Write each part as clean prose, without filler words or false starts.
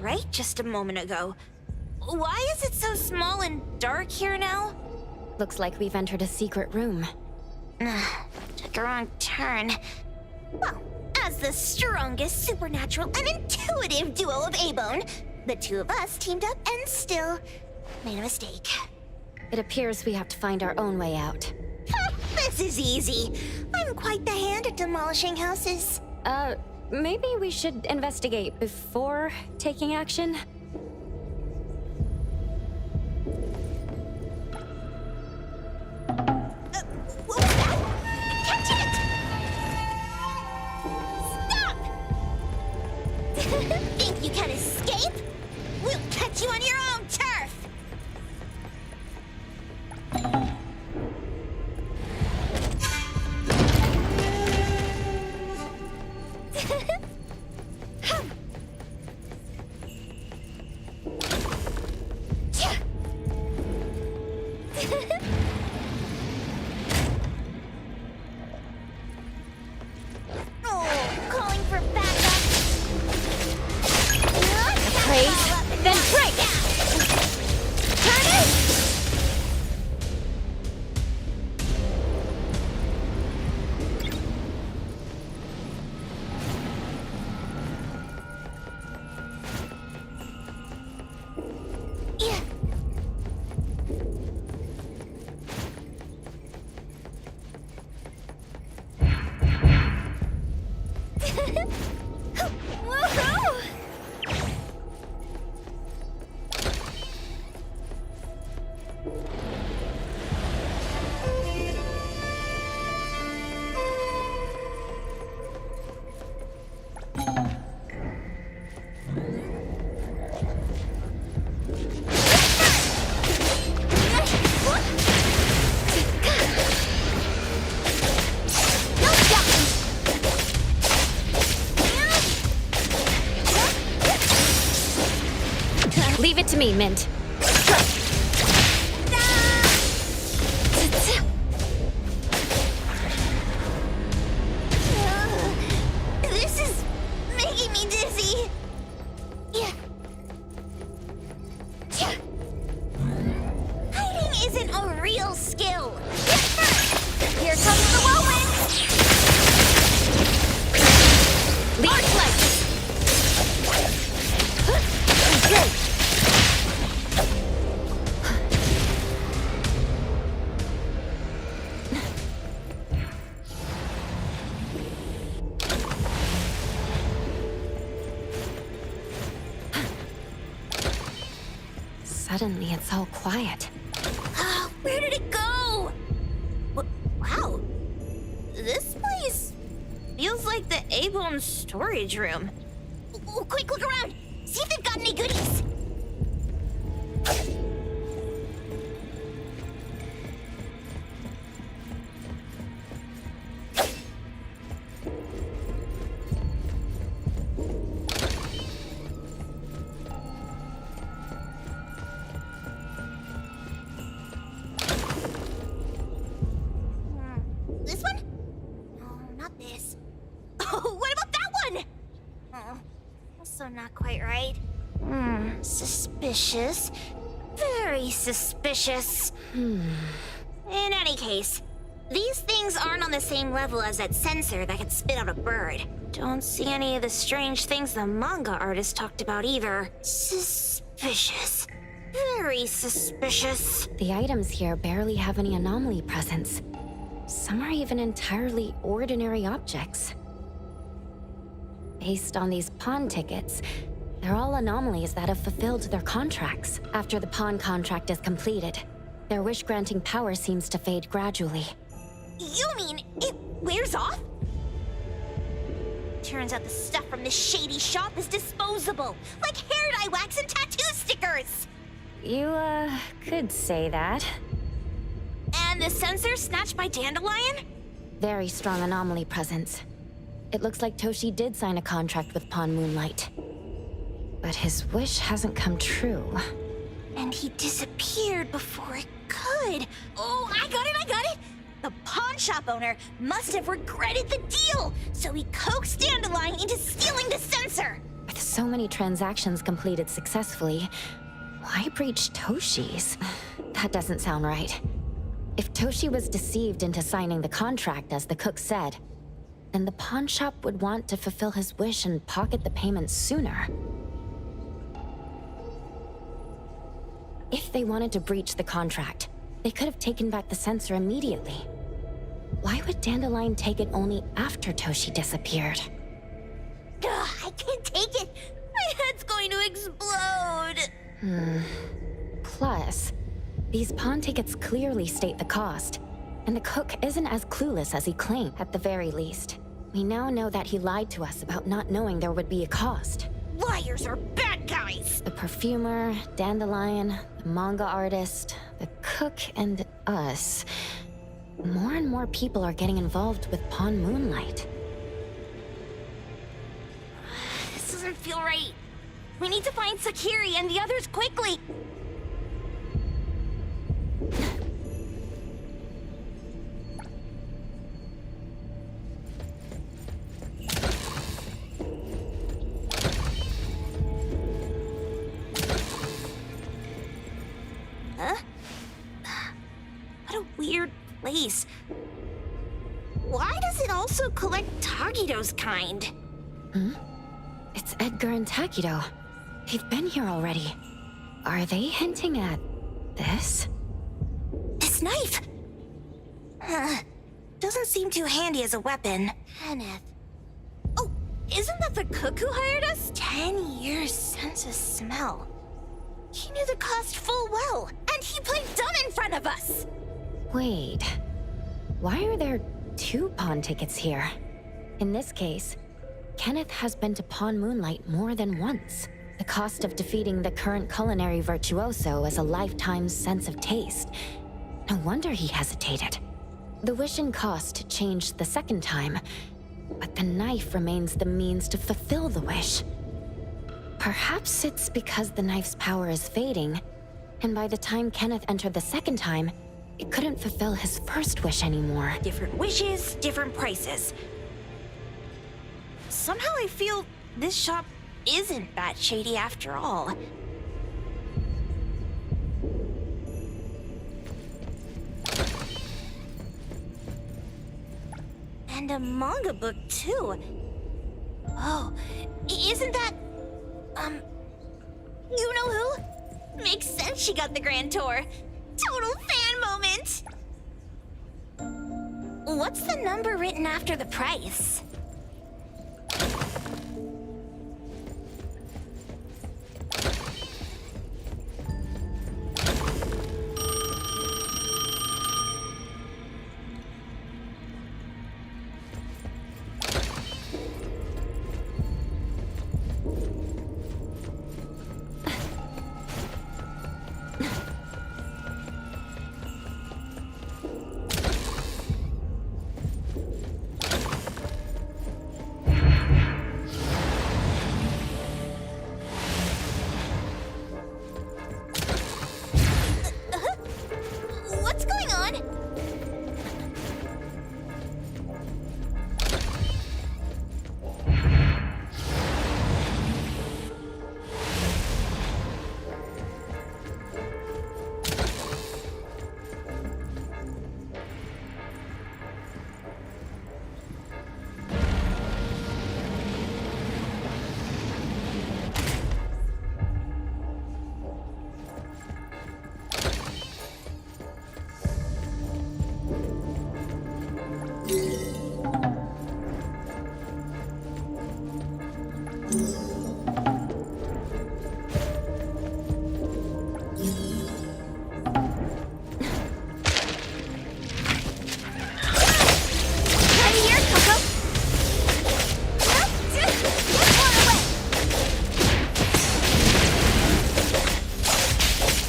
right just a moment ago. Why is it so small and dark here now? Looks like we've entered a secret room. Took a wrong turn. Well, as the strongest supernatural and intuitive duo of A-Bone, the two of us teamed up and still made a mistake. It appears we have to find our own way out. This is easy. I'm quite the hand at demolishing houses. Maybe we should investigate before taking action? What was that? Catch it! Stop! Think you can escape? We'll catch you on your own turf! Calling for backup. Praise, then break! Turn it! Yeah. Woohoo! Leave it to me, Mint. This is making me dizzy. Yeah. Hiding isn't a real skill. Here comes the whirlwind. Arc light! Suddenly, it's all quiet. Where did it go? Wow. This place feels like the A-Bone storage room. Quick, look around. See if they've got any goodies. This one? No, not this. Oh, what about that one? Oh, also not quite right. Suspicious. Very suspicious. In any case, these things aren't on the same level as that sensor that could spit out a bird. Don't see any of the strange things the manga artist talked about either. Suspicious. Very suspicious. The items here barely have any anomaly presence. Some are even entirely ordinary objects. Based on these pawn tickets, they're all anomalies that have fulfilled their contracts. After the pawn contract is completed, their wish-granting power seems to fade gradually. You mean it wears off? Turns out the stuff from this shady shop is disposable, like hair dye wax and tattoo stickers. You, could say that. And the sensor snatched by Dandelion? Very strong anomaly presence. It looks like Toshi did sign a contract with Pawn Moonlight. But his wish hasn't come true. And he disappeared before it could. Oh, I got it! The pawn shop owner must have regretted the deal, so he coaxed Dandelion into stealing the sensor. With so many transactions completed successfully, why breach Toshi's? That doesn't sound right. If Toshi was deceived into signing the contract as the cook said, then the pawn shop would want to fulfill his wish and pocket the payment sooner. If they wanted to breach the contract, they could have taken back the sensor immediately. Why would Dandelion take it only after Toshi disappeared? Ugh, I can't take it! My head's going to explode! Plus, these pawn tickets clearly state the cost, and the cook isn't as clueless as he claimed. At the very least, we now know that he lied to us about not knowing there would be a cost. Liars are bad guys! The perfumer, Dandelion, the manga artist, the cook, and us. More and more people are getting involved with Pawn Moonlight. This doesn't feel right. We need to find Sakiri and the others quickly! Huh? What a weird place. Why does it also collect Tagido's kind? It's Edgar and Takido. They've been here already. Are they hinting at this? This knife! Doesn't seem too handy as a weapon. Kenneth. Oh, isn't that the cook who hired us? 10 years sense of smell. He knew the cost full well, and he played dumb in front of us! Wait. Why are there 2 pawn tickets here? In this case, Kenneth has been to Pawn Moonlight more than once. The cost of defeating the current culinary virtuoso is a lifetime's sense of taste. No wonder he hesitated. The wish and cost changed the second time, but the knife remains the means to fulfill the wish. Perhaps it's because the knife's power is fading, and by the time Kenneth entered the second time, it couldn't fulfill his first wish anymore. Different wishes, different prices. Somehow I feel this shop isn't that shady after all. And a manga book, too. Oh, isn't that... you know who? Makes sense she got the grand tour. Total fan moment! What's the number written after the price? What's going on?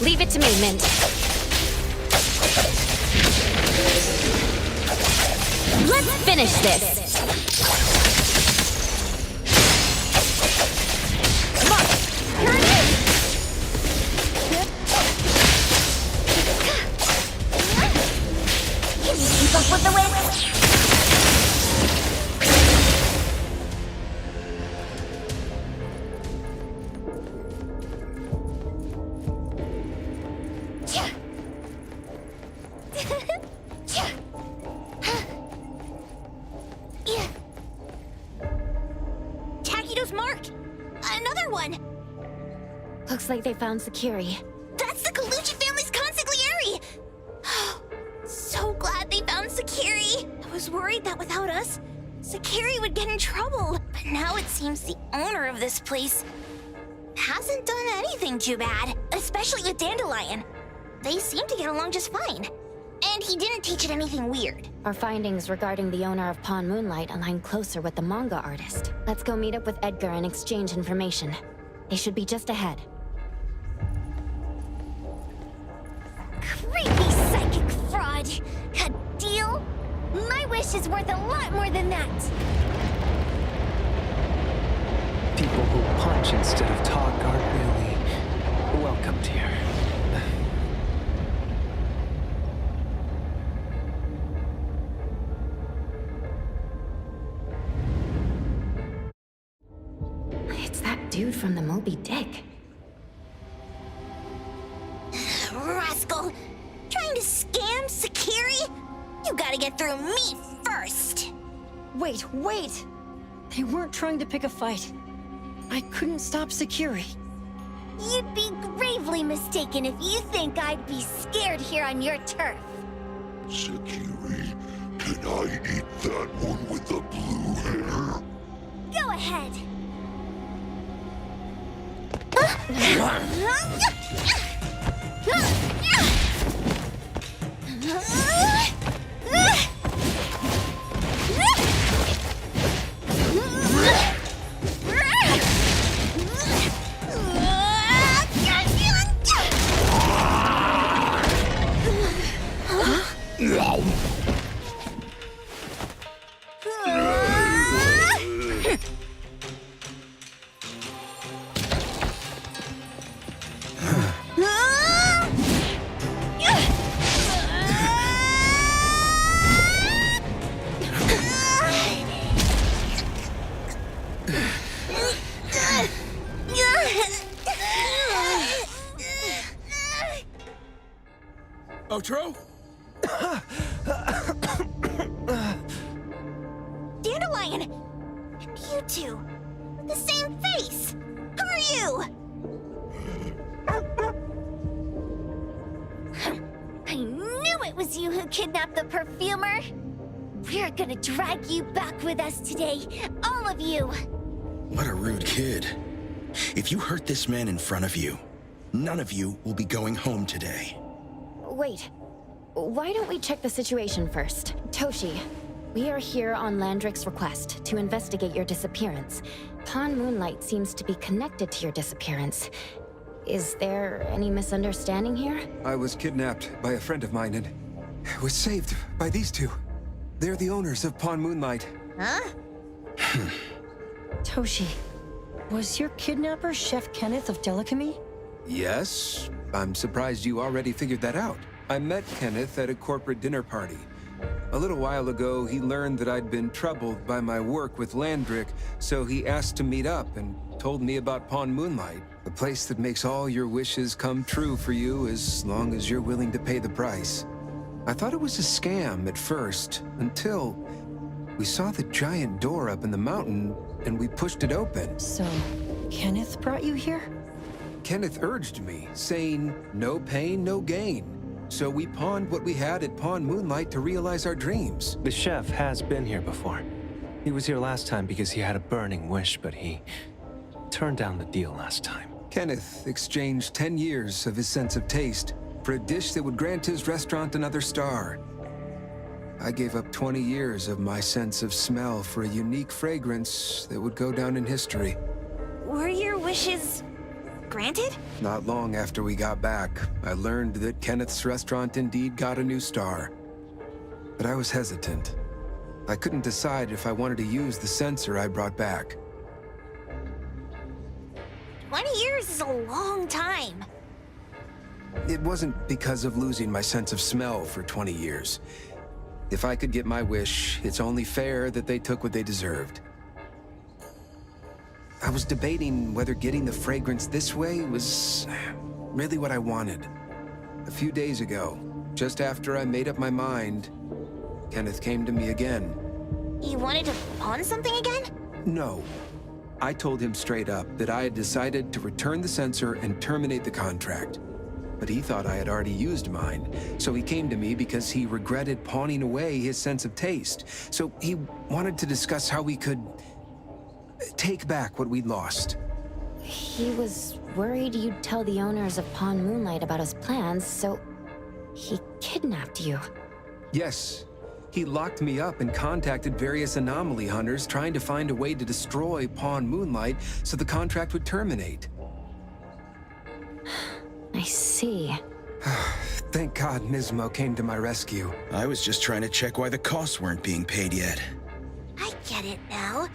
Leave it to me, Mint. Let's finish this! Come on! Here it is! Can you keep up with the wind? Takido's mark! Another one! Looks like they found Sakiri. That's the Colucci family's consigliere! So glad they found Sakiri. I was worried that without us, Sakiri would get in trouble. But now it seems the owner of this place hasn't done anything too bad, especially with Dandelion. They seem to get along just fine. And he didn't teach it anything weird. Our findings regarding the owner of Pawn Moonlight align closer with the manga artist. Let's go meet up with Edgar and exchange information. They should be just ahead. Creepy psychic fraud! A deal? My wish is worth a lot more than that! People who punch instead of talk aren't really welcomed here. It's that dude from the Moby Dick. Rascal! Trying to scam Sakiri? You gotta get through me first! Wait! They weren't trying to pick a fight. I couldn't stop Sakiri. You'd be gravely mistaken if you think I'd be scared here on your turf. Sakiri, can I eat that one with the blue hair? Go ahead! Outro? Dandelion! And you two! The same face! Who are you? I knew it was you who kidnapped the perfumer! We're gonna drag you back with us today, all of you! What a rude kid. If you hurt this man in front of you, none of you will be going home today. Wait. Why don't we check the situation first? Toshi, we are here on Landrick's request to investigate your disappearance. Pawn Moonlight seems to be connected to your disappearance. Is there any misunderstanding here? I was kidnapped by a friend of mine and was saved by these two. They're the owners of Pawn Moonlight. Huh? Toshi, was your kidnapper Chef Kenneth of Delicamy? Yes, I'm surprised you already figured that out. I met Kenneth at a corporate dinner party. A little while ago, he learned that I'd been troubled by my work with Landrick, so he asked to meet up and told me about Pawn Moonlight, the place that makes all your wishes come true for you as long as you're willing to pay the price. I thought it was a scam at first, until we saw the giant door up in the mountain and we pushed it open. So, Kenneth brought you here? Kenneth urged me, saying, no pain, no gain. So we pawned what we had at Pawn Moonlight to realize our dreams. The chef has been here before. He was here last time because he had a burning wish, but he turned down the deal last time. Kenneth exchanged 10 years of his sense of taste for a dish that would grant his restaurant another star. I gave up 20 years of my sense of smell for a unique fragrance that would go down in history. Were your wishes granted? Not long after we got back, I learned that Kenneth's restaurant indeed got a new star. But I was hesitant. I couldn't decide if I wanted to use the sensor I brought back. 20 years is a long time. It wasn't because of losing my sense of smell for 20 years. If I could get my wish, it's only fair that they took what they deserved. I was debating whether getting the fragrance this way was really what I wanted. A few days ago, just after I made up my mind, Kenneth came to me again. You wanted to pawn something again? No. I told him straight up that I had decided to return the sensor and terminate the contract. But he thought I had already used mine, so he came to me because he regretted pawning away his sense of taste. So he wanted to discuss how we could take back what we'd lost. He was worried you'd tell the owners of Pawn Moonlight about his plans, so he kidnapped you. Yes. He locked me up and contacted various anomaly hunters trying to find a way to destroy Pawn Moonlight so the contract would terminate. I see. Thank God Nismo came to my rescue. I was just trying to check why the costs weren't being paid yet. I get it now.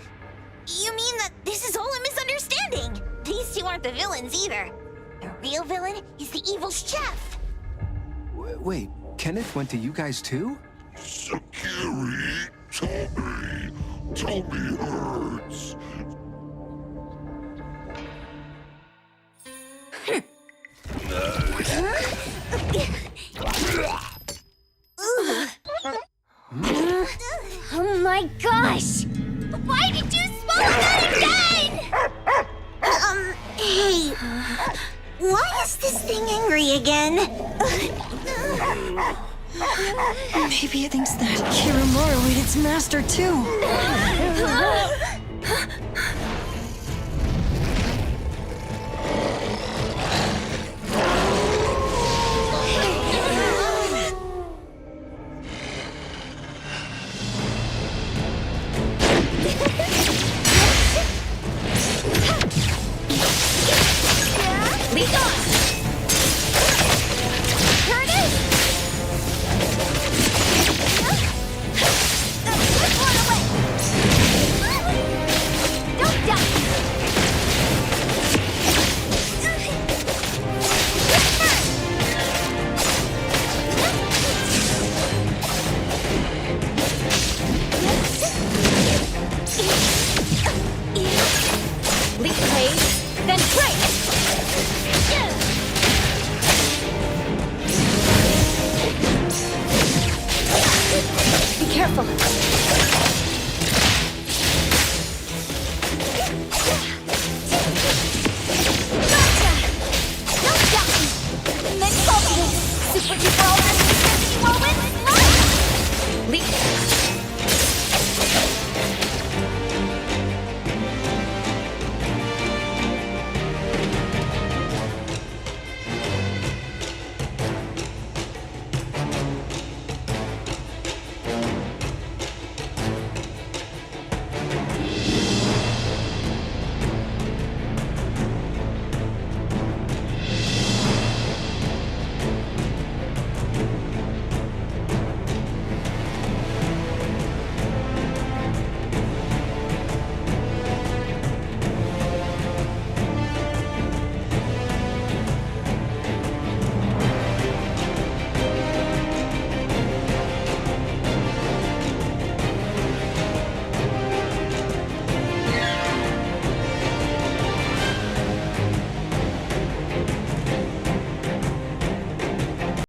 You mean that this is all a misunderstanding? These two aren't the villains either. The real villain is the evil chef. Wait, Kenneth went to you guys too? Sakiri, Tommy hurts. Oh my gosh! Why did you swallow that again? Hey. Why is this thing angry again? Maybe it thinks that Kiramaru ate its master too. Be gone! Here it is! This one away! Don't die! Leap blade, then break! Be careful.